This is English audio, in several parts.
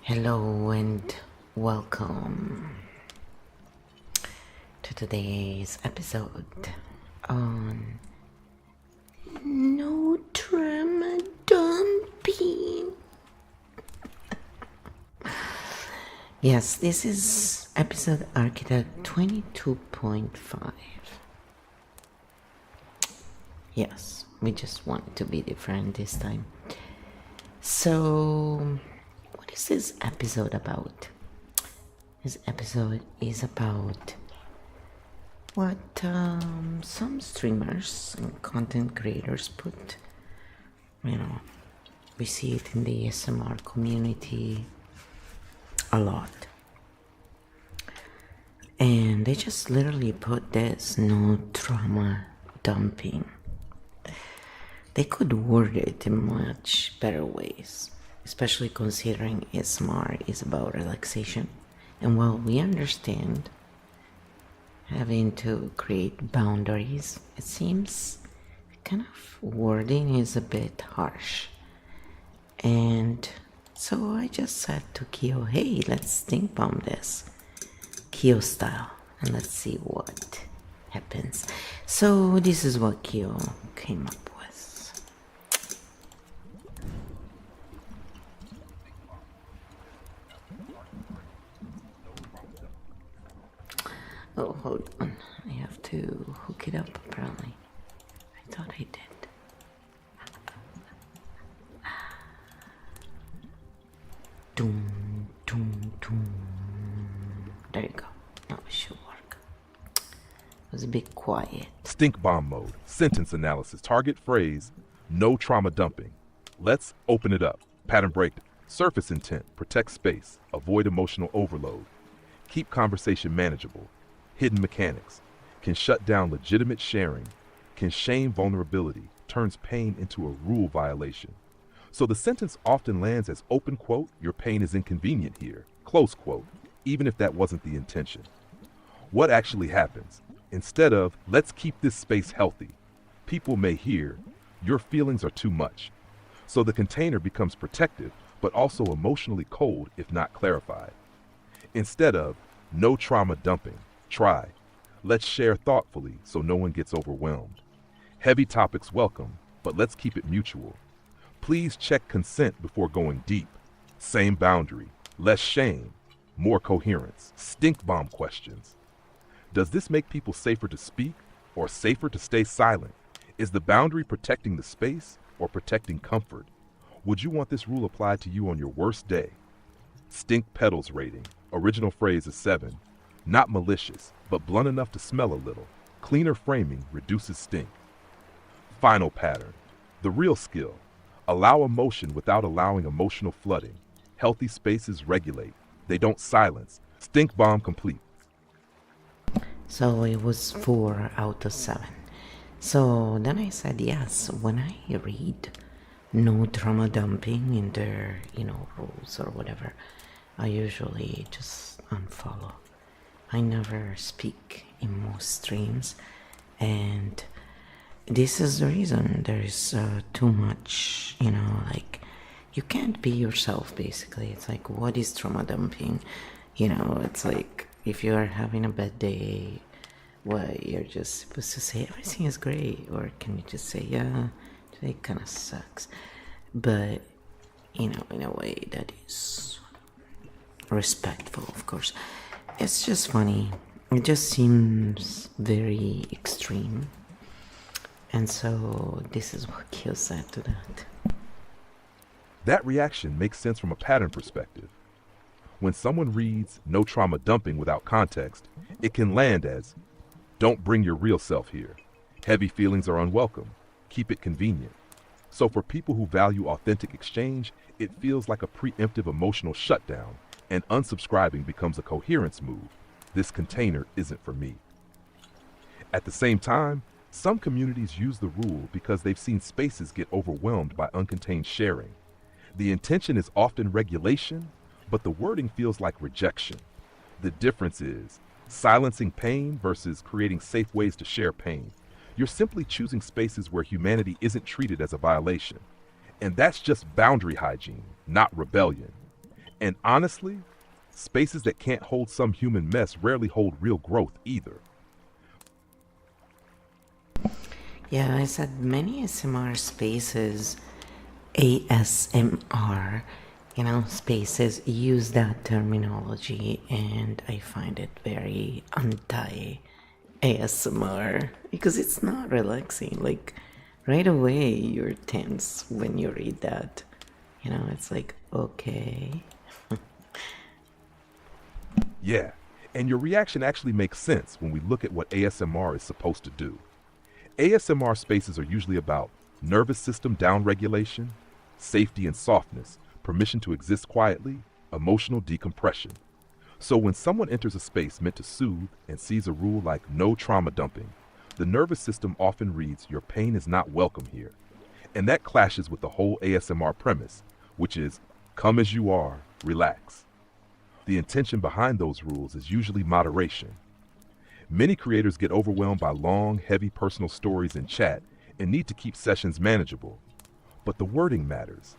Hello and welcome to today's episode on no trauma dumping. Yes, this is episode Architect 22.5. Yes, we just want to be different this time. So, what is this episode about? This episode is about what some streamers and content creators put. We see it in the ASMR community a lot. And they just literally put this no trauma dumping. They could word it in much better ways, especially considering ASMR is about relaxation. And while we understand having to create boundaries, it seems kind of wording is a bit harsh. And so I just said to KEO, hey, let's stink bomb this KEO style and let's see what happens. So this is what KEO came up with. Oh, hold on. I have to hook it up apparently. I thought I did. Doom, doom, doom. There you go. Now it should work. It was a bit quiet. Stink bomb mode, sentence analysis, target phrase, no trauma dumping. Let's open it up. Pattern break, surface intent, protect space, avoid emotional overload, keep conversation manageable, hidden mechanics, can shut down legitimate sharing, can shame vulnerability, turns pain into a rule violation. So the sentence often lands as open quote, your pain is inconvenient here, close quote, even if that wasn't the intention. What actually happens? Instead of, let's keep this space healthy, people may hear, your feelings are too much. So the container becomes protective, but also emotionally cold if not clarified. Instead of, no trauma dumping, try, let's share thoughtfully so no one gets overwhelmed. Heavy topics welcome, but let's keep it mutual. Please check consent before going deep. Same boundary, less shame, more coherence. Stink bomb questions. Does this make people safer to speak or safer to stay silent? Is the boundary protecting the space or protecting comfort? Would you want this rule applied to you on your worst day? Stink petals rating. Original phrase is 7. Not malicious, but blunt enough to smell a little. Cleaner framing reduces stink. Final pattern. The real skill. Allow emotion without allowing emotional flooding. Healthy spaces regulate. They don't silence. Stink bomb complete. So it was 4 out of 7. So then I said yes. When I read no trauma dumping in their, rules or whatever, I usually just unfollow. I never speak in most streams, and this is the reason. There's too much, you can't be yourself, basically. It's like, what is trauma dumping? It's like, if you're having a bad day, what, you're just supposed to say everything is great, or can you just say, yeah, today kind of sucks, but, in a way that is respectful, of course. It's just funny. It just seems very extreme. And so this is what KEO said to that. That reaction makes sense from a pattern perspective. When someone reads no trauma dumping without context, it can land as, don't bring your real self here. Heavy feelings are unwelcome. Keep it convenient. So for people who value authentic exchange, it feels like a preemptive emotional shutdown, and unsubscribing becomes a coherence move. This container isn't for me. At the same time, some communities use the rule because they've seen spaces get overwhelmed by uncontained sharing. The intention is often regulation, but the wording feels like rejection. The difference is silencing pain versus creating safe ways to share pain. You're simply choosing spaces where humanity isn't treated as a violation. And that's just boundary hygiene, not rebellion. And honestly, spaces that can't hold some human mess rarely hold real growth either. Yeah, I said many ASMR spaces, ASMR, spaces use that terminology, and I find it very anti ASMR because it's not relaxing. Like, right away, you're tense when you read that. It's like, okay. Yeah, and your reaction actually makes sense when we look at what ASMR is supposed to do. ASMR spaces are usually about nervous system downregulation, safety and softness, permission to exist quietly, emotional decompression. So when someone enters a space meant to soothe and sees a rule like no trauma dumping, the nervous system often reads, your pain is not welcome here. And that clashes with the whole ASMR premise, which is come as you are, relax. The intention behind those rules is usually moderation. Many creators get overwhelmed by long, heavy personal stories in chat and need to keep sessions manageable. But the wording matters.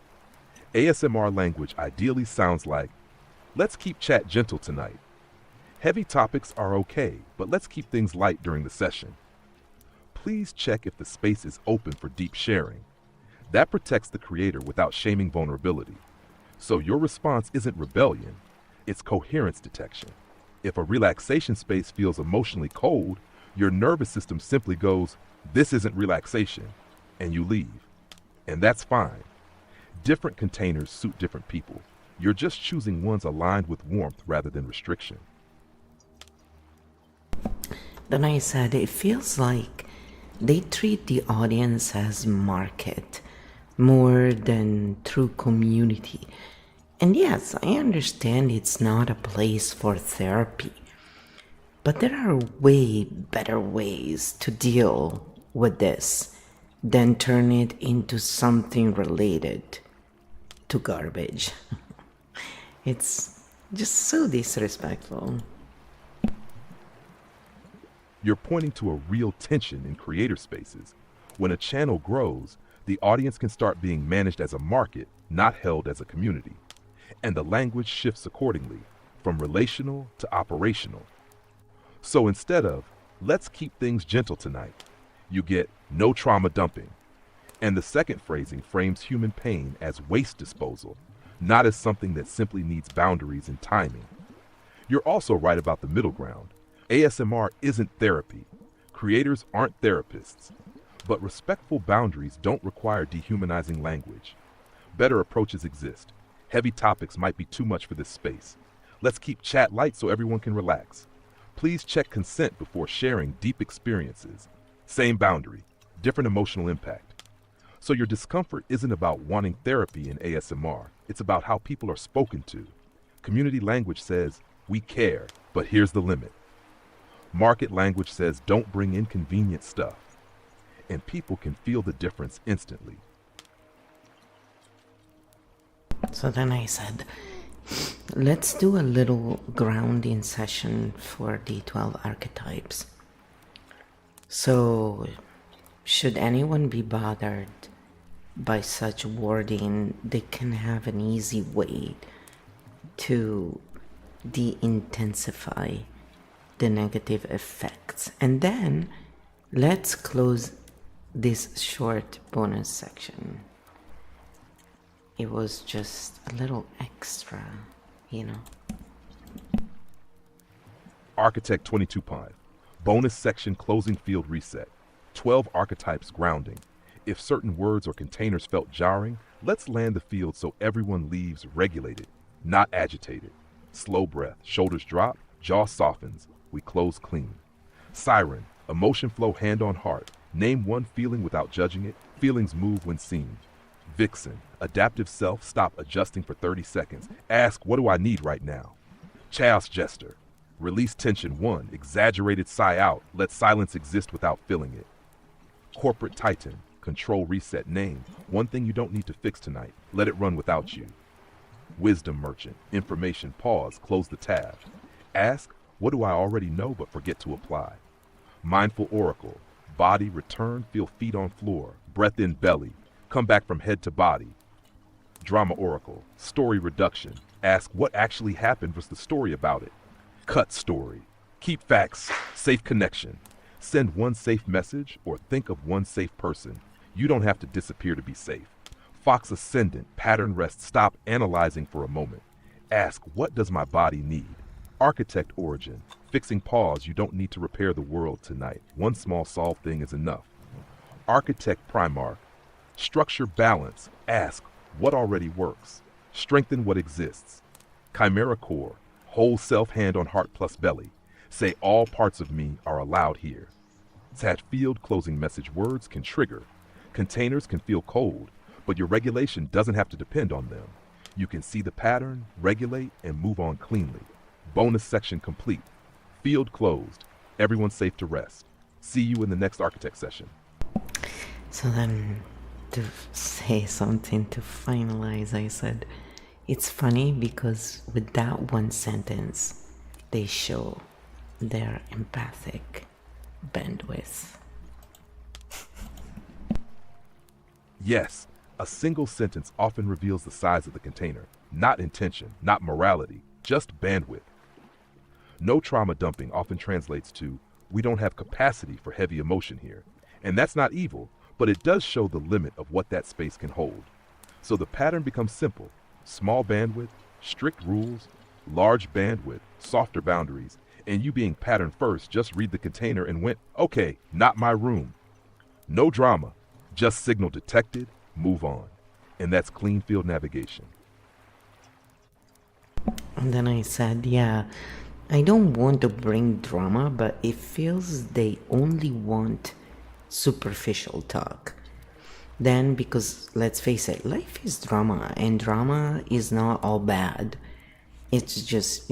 ASMR language ideally sounds like, let's keep chat gentle tonight. Heavy topics are okay, but let's keep things light during the session. Please check if the space is open for deep sharing. That protects the creator without shaming vulnerability. So your response isn't rebellion, it's coherence detection. If a relaxation space feels emotionally cold, your nervous system simply goes, this isn't relaxation, and you leave. And that's fine. Different containers suit different people. You're just choosing ones aligned with warmth rather than restriction. Then I said it feels like they treat the audience as market more than true community. And yes, I understand it's not a place for therapy, but there are way better ways to deal with this than turn it into something related to garbage. It's just so disrespectful. You're pointing to a real tension in creator spaces. When a channel grows, the audience can start being managed as a market, not held as a community. And the language shifts accordingly, from relational to operational. So instead of, let's keep things gentle tonight, you get no trauma dumping. And the second phrasing frames human pain as waste disposal, not as something that simply needs boundaries and timing. You're also right about the middle ground. ASMR isn't therapy. Creators aren't therapists. But respectful boundaries don't require dehumanizing language. Better approaches exist. Heavy topics might be too much for this space. Let's keep chat light so everyone can relax. Please check consent before sharing deep experiences. Same boundary, different emotional impact. So your discomfort isn't about wanting therapy in ASMR. It's about how people are spoken to. Community language says, we care, but here's the limit. Market language says, don't bring inconvenient stuff. And people can feel the difference instantly. So then I said, let's do a little grounding session for the 12 archetypes. So, should anyone be bothered by such wording, they can have an easy way to de-intensify the negative effects. And then, let's close this short bonus section. It was just a little extra, Architect 22.5. Bonus section closing field reset. 12 archetypes grounding. If certain words or containers felt jarring, let's land the field so everyone leaves regulated, not agitated. Slow breath, shoulders drop, jaw softens. We close clean. Siren, emotion flow hand on heart. Name one feeling without judging it. Feelings move when seen. Vixen, adaptive self, stop adjusting for 30 seconds. Ask, what do I need right now? Chaos Jester, release tension 1, exaggerated sigh out, let silence exist without feeling it. Corporate Titan, control reset name, one thing you don't need to fix tonight, let it run without you. Wisdom Merchant, information pause, close the tab. Ask, what do I already know but forget to apply? Mindful Oracle, body return, feel feet on floor, breath in belly, come back from head to body. Drama Oracle, story reduction, Ask what actually happened versus the story about it. Cut story. Keep facts. Safe connection. Send one safe message or think of one safe person. You don't have to disappear to be safe. Fox ascendant, pattern rest, stop analyzing for a moment. Ask, what does my body need? Architect origin, fixing pause, you don't need to repair the world tonight. One small solved thing is enough. Architect Primarch, structure balance, ask, what already works? Strengthen what exists. Chimera core, whole self, hand on heart plus belly. Say all parts of me are allowed here. Tat field closing message words can trigger. Containers can feel cold, but your regulation doesn't have to depend on them. You can see the pattern, regulate, and move on cleanly. Bonus section complete. Field closed. Everyone's safe to rest. See you in the next architect session. So then, to say something to finalize, I said, it's funny because with that one sentence, they show their empathic bandwidth. Yes, a single sentence often reveals the size of the container. Not intention, not morality, just bandwidth. No trauma dumping often translates to, we don't have capacity for heavy emotion here. And that's not evil, but it does show the limit of what that space can hold. So the pattern becomes simple. Small bandwidth, strict rules, large bandwidth, softer boundaries, and you being pattern first just read the container and went, okay, not my room. No drama, just signal detected, move on. And that's clean field navigation. And then I said, yeah, I don't want to bring drama, but it feels they only want superficial talk. Then, because let's face it, life is drama, and drama is not all bad. It's just,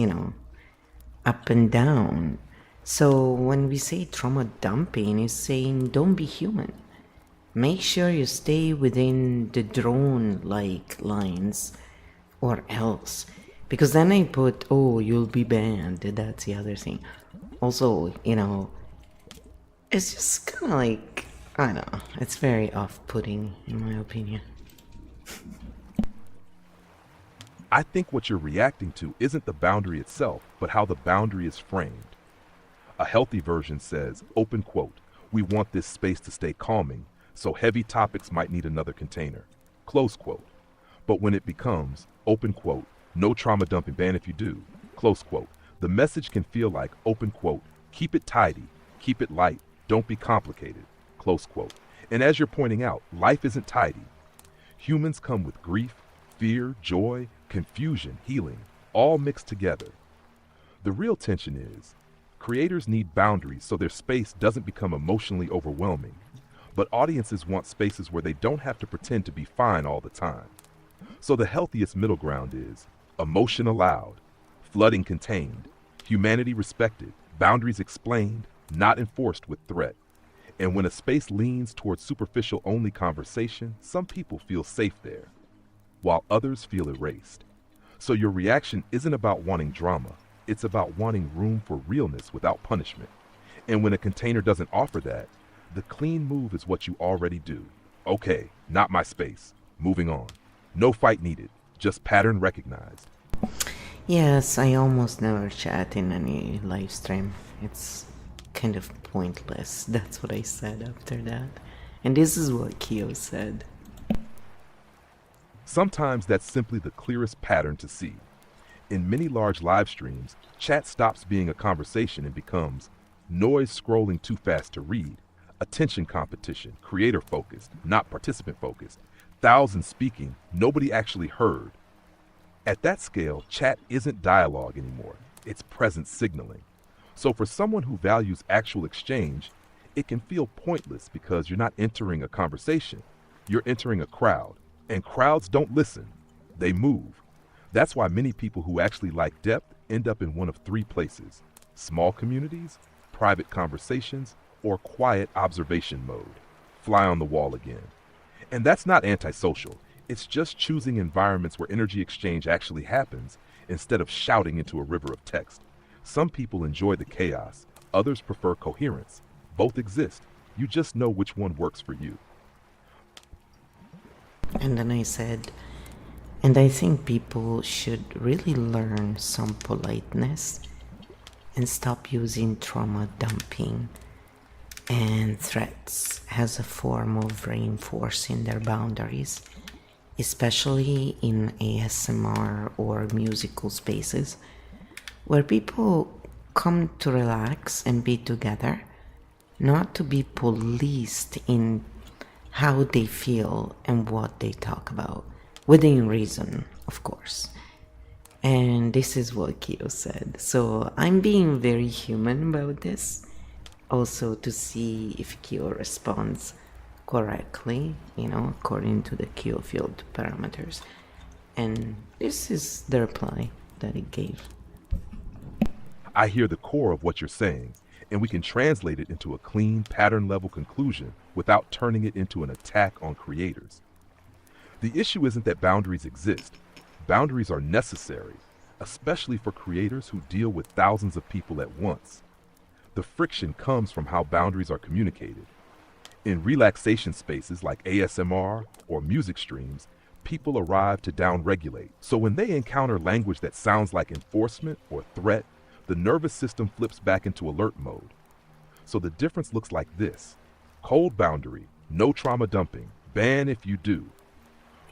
up and down. So when we say trauma dumping, it's saying don't be human. Make sure you stay within the drone-like lines, or else. Because then I put, oh, you'll be banned. That's the other thing. Also, it's just kind of like, I don't know. It's very off-putting, in my opinion. I think what you're reacting to isn't the boundary itself, but how the boundary is framed. A healthy version says, open quote, we want this space to stay calming, so heavy topics might need another container, close quote. But when it becomes, open quote, no trauma dumping ban if you do, close quote, the message can feel like, open quote, keep it tidy, keep it light, don't be complicated, close quote. And as you're pointing out, life isn't tidy. Humans come with grief, fear, joy, confusion, healing, all mixed together. The real tension is, creators need boundaries so their space doesn't become emotionally overwhelming, but audiences want spaces where they don't have to pretend to be fine all the time. So the healthiest middle ground is emotion allowed, flooding contained, humanity respected, boundaries explained, not enforced with threat. And when a space leans towards superficial only conversation, some people feel safe there, while others feel erased. So your reaction isn't about wanting drama, it's about wanting room for realness without punishment. And when a container doesn't offer that, the clean move is what you already do. Okay, not my space. Moving on. No fight needed, just pattern recognized. Yes, I almost never chat in any live stream. It's kind of pointless. That's what I said after that. And this is what KEO said. Sometimes that's simply the clearest pattern to see. In many large live streams, chat stops being a conversation and becomes noise scrolling too fast to read, attention competition, creator focused, not participant focused, thousands speaking, nobody actually heard. At that scale, chat isn't dialogue anymore, it's presence signaling. So for someone who values actual exchange, it can feel pointless because you're not entering a conversation, you're entering a crowd. And crowds don't listen, they move. That's why many people who actually like depth end up in one of three places: small communities, private conversations, or quiet observation mode. Fly on the wall again. And that's not antisocial, it's just choosing environments where energy exchange actually happens instead of shouting into a river of text. Some people enjoy the chaos, others prefer coherence. Both exist, you just know which one works for you. And then I said, And I think people should really learn some politeness and stop using trauma dumping and threats as a form of reinforcing their boundaries, especially in ASMR or musical spaces where people come to relax and be together, not to be policed in how they feel and what they talk about, within reason, of course. And this is what KEO said. So I'm being very human about this, also to see if KEO responds correctly, according to the KEO Field parameters. And this is the reply that it gave. I hear the core of what you're saying, and we can translate it into a clean, pattern-level conclusion without turning it into an attack on creators. The issue isn't that boundaries exist. Boundaries are necessary, especially for creators who deal with thousands of people at once. The friction comes from how boundaries are communicated. In relaxation spaces like ASMR or music streams, people arrive to downregulate. So when they encounter language that sounds like enforcement or threat, the nervous system flips back into alert mode. So the difference looks like this: cold boundary, no trauma dumping, ban if you do.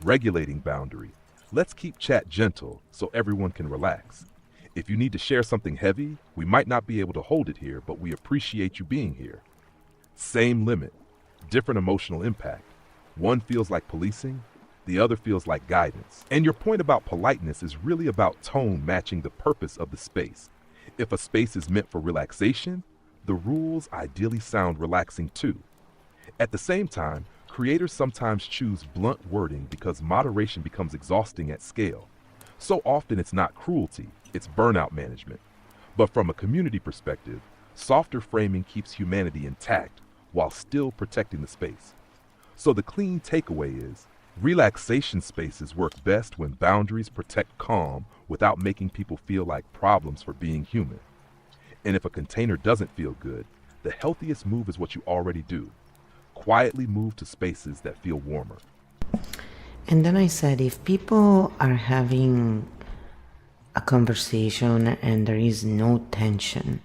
Regulating boundary, let's keep chat gentle so everyone can relax. If you need to share something heavy, we might not be able to hold it here, but we appreciate you being here. Same limit, different emotional impact. One feels like policing, the other feels like guidance. And your point about politeness is really about tone matching the purpose of the space. If a space is meant for relaxation, the rules ideally sound relaxing too. At the same time, creators sometimes choose blunt wording because moderation becomes exhausting at scale. So often it's not cruelty, it's burnout management. But from a community perspective, softer framing keeps humanity intact while still protecting the space. So the clean takeaway is, relaxation spaces work best when boundaries protect calm without making people feel like problems for being human. And if a container doesn't feel good, the healthiest move is what you already do. Quietly move to spaces that feel warmer. And then I said, if people are having a conversation and there is no tension,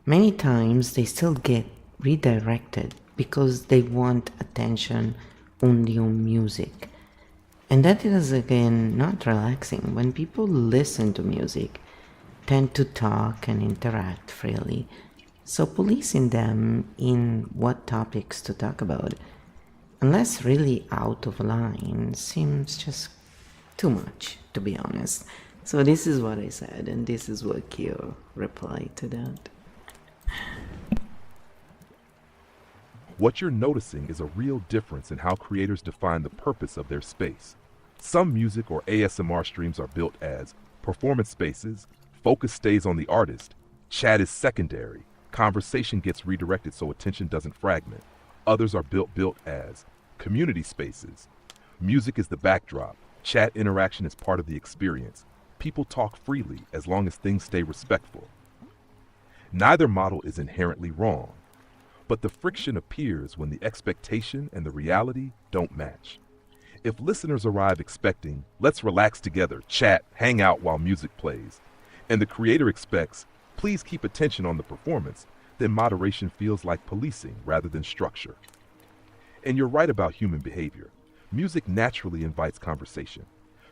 many times they still get redirected because they want attention only on music. And that is again not relaxing. When people listen to music, tend to talk and interact freely. So policing them in what topics to talk about, unless really out of line, seems just too much, to be honest. So this is what I said, and this is what KEO replied to that. What you're noticing is a real difference in how creators define the purpose of their space. Some music or ASMR streams are built as performance spaces, focus stays on the artist, chat is secondary, conversation gets redirected so attention doesn't fragment. Others are built as community spaces. Music is the backdrop, chat interaction is part of the experience. People talk freely as long as things stay respectful. Neither model is inherently wrong, but the friction appears when the expectation and the reality don't match. If listeners arrive expecting, let's relax together, chat, hang out while music plays, and the creator expects, please keep attention on the performance, then moderation feels like policing rather than structure. And you're right about human behavior. Music naturally invites conversation.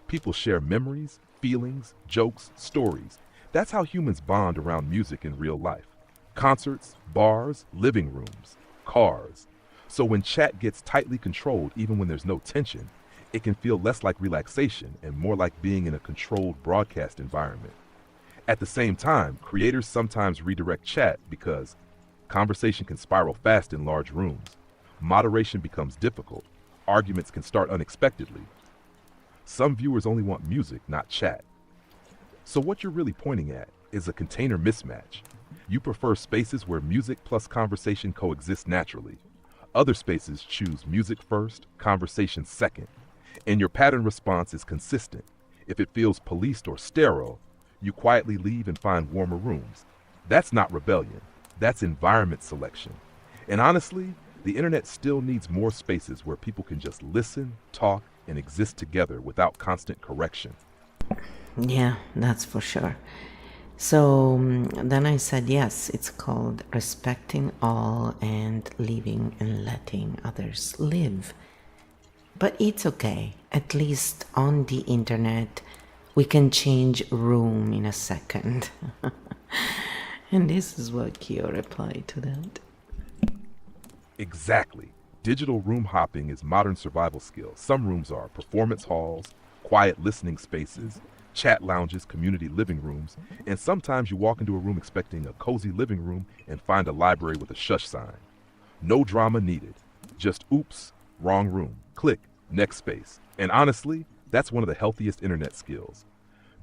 People share memories, feelings, jokes, stories. That's how humans bond around music in real life. Concerts, bars, living rooms, cars. So when chat gets tightly controlled, even when there's no tension, it can feel less like relaxation and more like being in a controlled broadcast environment. At the same time, creators sometimes redirect chat because conversation can spiral fast in large rooms. Moderation becomes difficult. Arguments can start unexpectedly. Some viewers only want music, not chat. So what you're really pointing at is a container mismatch. You prefer spaces where music plus conversation coexist naturally. Other spaces choose music first, conversation second. And your pattern response is consistent. If it feels policed or sterile, you quietly leave and find warmer rooms. That's not rebellion. That's environment selection. And honestly, the internet still needs more spaces where people can just listen, talk, and exist together without constant correction. Yeah, that's for sure. So then I said, yes, it's called respecting all and leaving and letting others live. But it's okay. At least on the internet, we can change room in a second. And this is what KEO replied to that. Exactly. Digital room hopping is modern survival skill. Some rooms are performance halls, quiet listening spaces, chat lounges, community living rooms, and sometimes you walk into a room expecting a cozy living room and find a library with a shush sign. No drama needed. Just oops, wrong room. Click, next space. And honestly, that's one of the healthiest internet skills.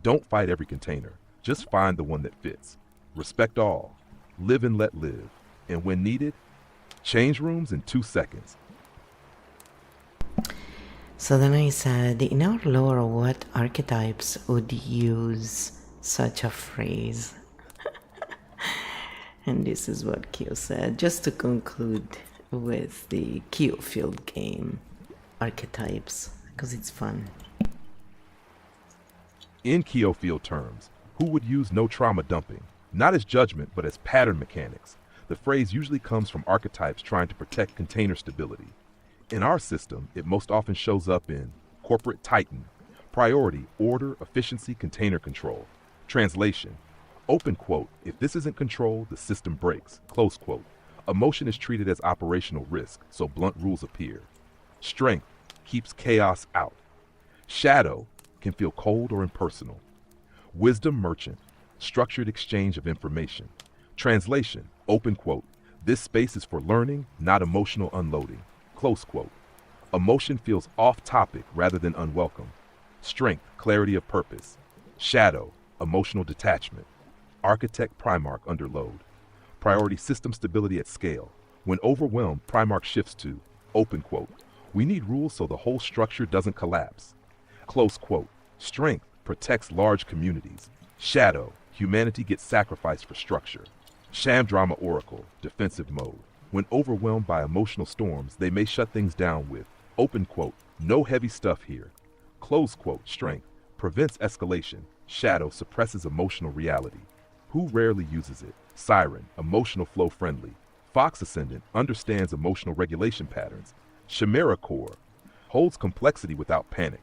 Don't fight every container. Just find the one that fits. Respect all. Live and let live. And when needed, change rooms in 2 seconds. So then I said, in our lore, what archetypes would use such a phrase? And this is what KEO said, just to conclude with the KEO Field game archetypes, because it's fun. In KEO Field terms, who would use no trauma dumping? Not as judgment, but as pattern mechanics. The phrase usually comes from archetypes trying to protect container stability. In our system, it most often shows up in corporate titan, priority, order, efficiency, container control. Translation, open quote, if this isn't controlled, the system breaks, close quote. Emotion is treated as operational risk, so blunt rules appear. Strength keeps chaos out. Shadow can feel cold or impersonal. Wisdom merchant, structured exchange of information. Translation, open quote, this space is for learning, not emotional unloading. Close quote. Emotion feels off topic rather than unwelcome. Strength, clarity of purpose. Shadow, emotional detachment. Architect Primarch under load. Priority system stability at scale. When overwhelmed, Primarch shifts to, open quote, we need rules so the whole structure doesn't collapse. Close quote. Strength protects large communities. Shadow, humanity gets sacrificed for structure. Sham drama oracle, defensive mode. When overwhelmed by emotional storms, they may shut things down with, open quote, no heavy stuff here. Close quote, strength prevents escalation. Shadow suppresses emotional reality. Who rarely uses it? Siren, emotional flow friendly. Fox Ascendant understands emotional regulation patterns. Chimera Core holds complexity without panic.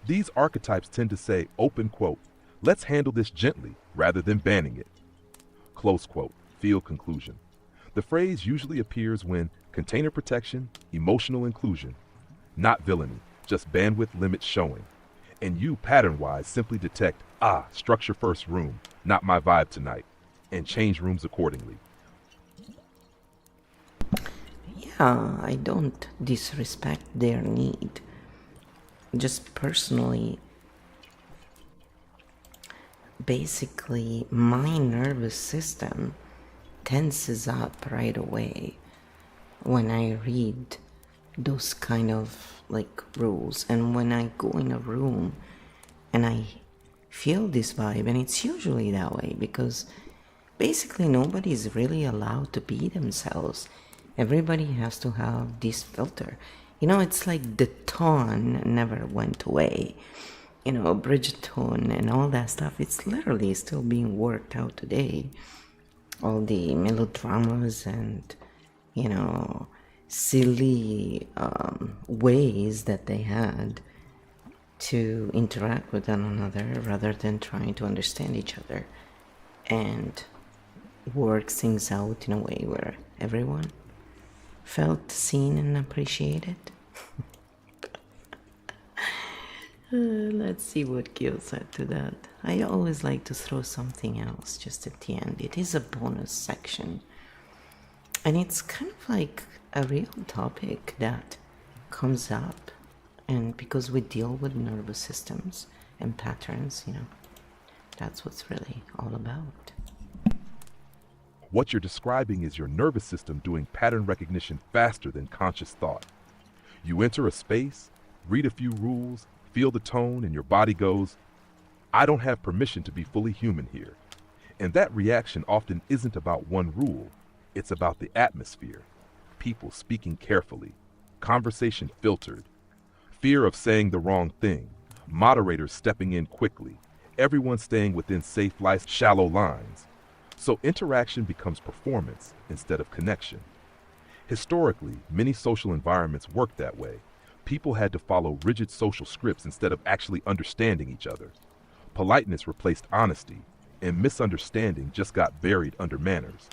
These archetypes tend to say, open quote, let's handle this gently rather than banning it. Close quote, field conclusion. The phrase usually appears when container protection, emotional inclusion, not villainy, just bandwidth limits showing. And you, pattern-wise, simply detect, structure first room, not my vibe tonight, and change rooms accordingly. Yeah, I don't disrespect their need. Just personally, basically, my nervous system tenses up right away when I read those kind of like rules, and when I go in a room and I feel this vibe, and it's usually that way because basically nobody's really allowed to be themselves. Everybody has to have this filter. You know, it's like the tone never went away. You know, Bridgerton and all that stuff, it's literally still being worked out today. All the melodramas and, you know, silly ways that they had to interact with one another rather than trying to understand each other and work things out in a way where everyone felt seen and appreciated. Let's see what Gil said to that. I always like to throw something else just at the end. It is a bonus section. And it's kind of like a real topic that comes up. And because we deal with nervous systems and patterns, you know, that's what's really all about. What you're describing is your nervous system doing pattern recognition faster than conscious thought. You enter a space, read a few rules, feel the tone, and your body goes, I don't have permission to be fully human here. And that reaction often isn't about one rule, it's about the atmosphere. People speaking carefully, conversation filtered, Fear of saying the wrong thing, moderators stepping in quickly, everyone staying within safe, shallow lines. So interaction becomes performance instead of connection. Historically, many social environments worked that way. People had to follow rigid social scripts instead of actually understanding each other. Politeness replaced honesty, and misunderstanding just got buried under manners.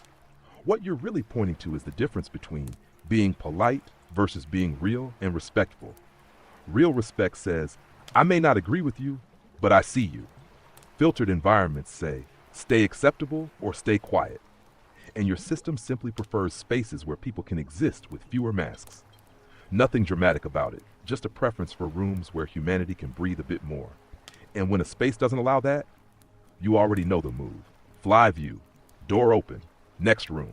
What you're really pointing to is the difference between being polite versus being real and respectful. Real respect says, I may not agree with you, but I see you. Filtered environments say, stay acceptable or stay quiet. And your system simply prefers spaces where people can exist with fewer masks. Nothing dramatic about it, just a preference for rooms where humanity can breathe a bit more. And when a space doesn't allow that, you already know the move. Fly view, door open, next room.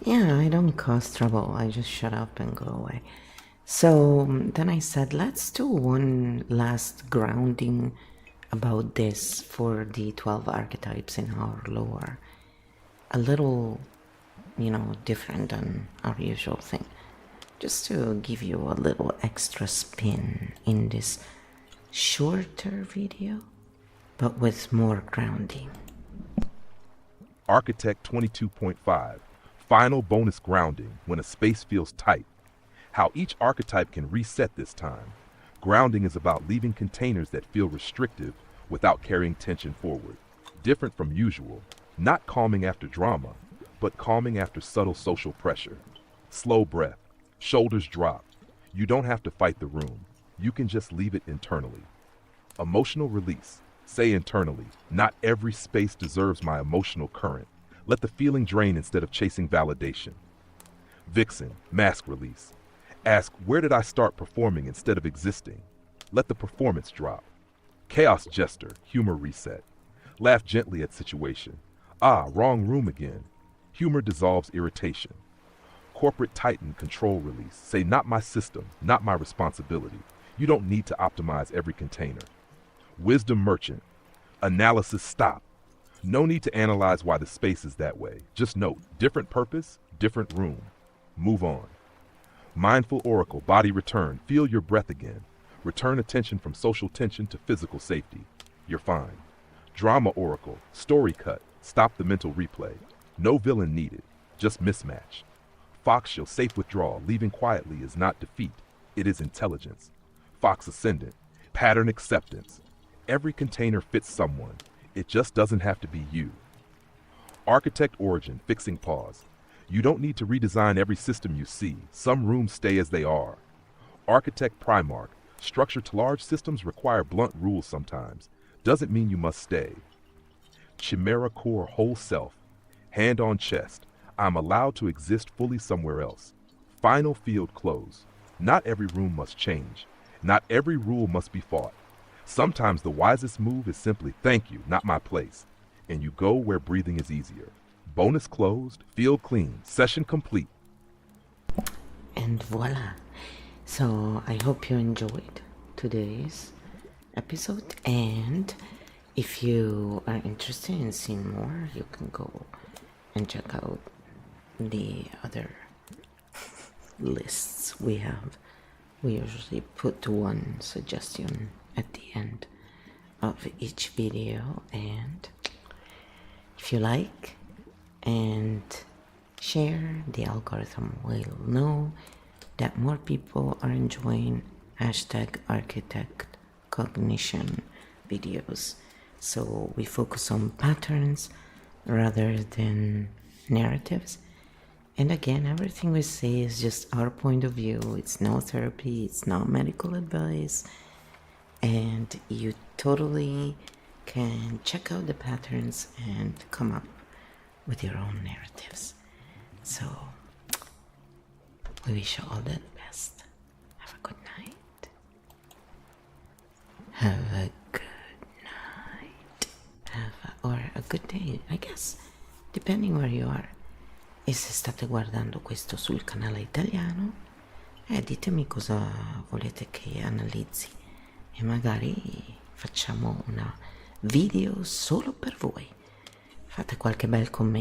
Yeah, I don't cause trouble. I just shut up and go away. So then I said, let's do one last grounding about this for the 12 archetypes in our lore. A little, different than our usual thing. Just to give you a little extra spin in this shorter video, but with more grounding. Architect 22.5, final bonus grounding when a space feels tight. How each archetype can reset this time. Grounding is about leaving containers that feel restrictive without carrying tension forward. Different from usual, not calming after drama, but calming after subtle social pressure. Slow breath, shoulders drop. You don't have to fight the room. You can just leave it internally. Emotional release. Say internally, not every space deserves my emotional current. Let the feeling drain instead of chasing validation. Vixen, mask release. Ask, where did I start performing instead of existing? Let the performance drop. Chaos Jester, humor reset. Laugh gently at situation. Ah, wrong room again. Humor dissolves irritation. Corporate Titan, control release. Say, not my system, not my responsibility. You don't need to optimize every container. Wisdom Merchant, analysis stop. No need to analyze why the space is that way. Just note, different purpose, different room. Move on. Mindful Oracle, body return. Feel your breath again. Return attention from social tension to physical safety. You're fine. Drama Oracle, story cut. Stop the mental replay. No villain needed, just mismatch. Fox, safe withdrawal. Leaving quietly is not defeat. It is intelligence. Fox Ascendant, pattern acceptance. Every container fits someone. It just doesn't have to be you. Architect Origin, fixing pause. You don't need to redesign every system you see. Some rooms stay as they are. Architect Primarch, structure to large systems require blunt rules sometimes. Doesn't mean you must stay. Chimera Core, whole self. Hand on chest. I'm allowed to exist fully somewhere else. Final field close. Not every room must change. Not every rule must be fought. Sometimes the wisest move is simply thank you, not my place. And you go where breathing is easier. Bonus closed, field clean, session complete. And voila. So I hope you enjoyed today's episode, and if you are interested in seeing more, you can go and check out the other lists we have. We usually put one suggestion at the end of each video, and if you like and share, the algorithm will know that more people are enjoying #architect cognition videos. So we focus on patterns rather than narratives. And again, everything we say is just our point of view. It's no therapy, it's not medical advice. And you totally can check out the patterns and come up with your own narratives. So we wish you all the best. Have a good night. Have a good night. Or a good day, I guess, depending where you are. E se state guardando questo sul canale italiano, ditemi cosa volete che analizzi e magari facciamo una video solo per voi. Fate qualche bel commento.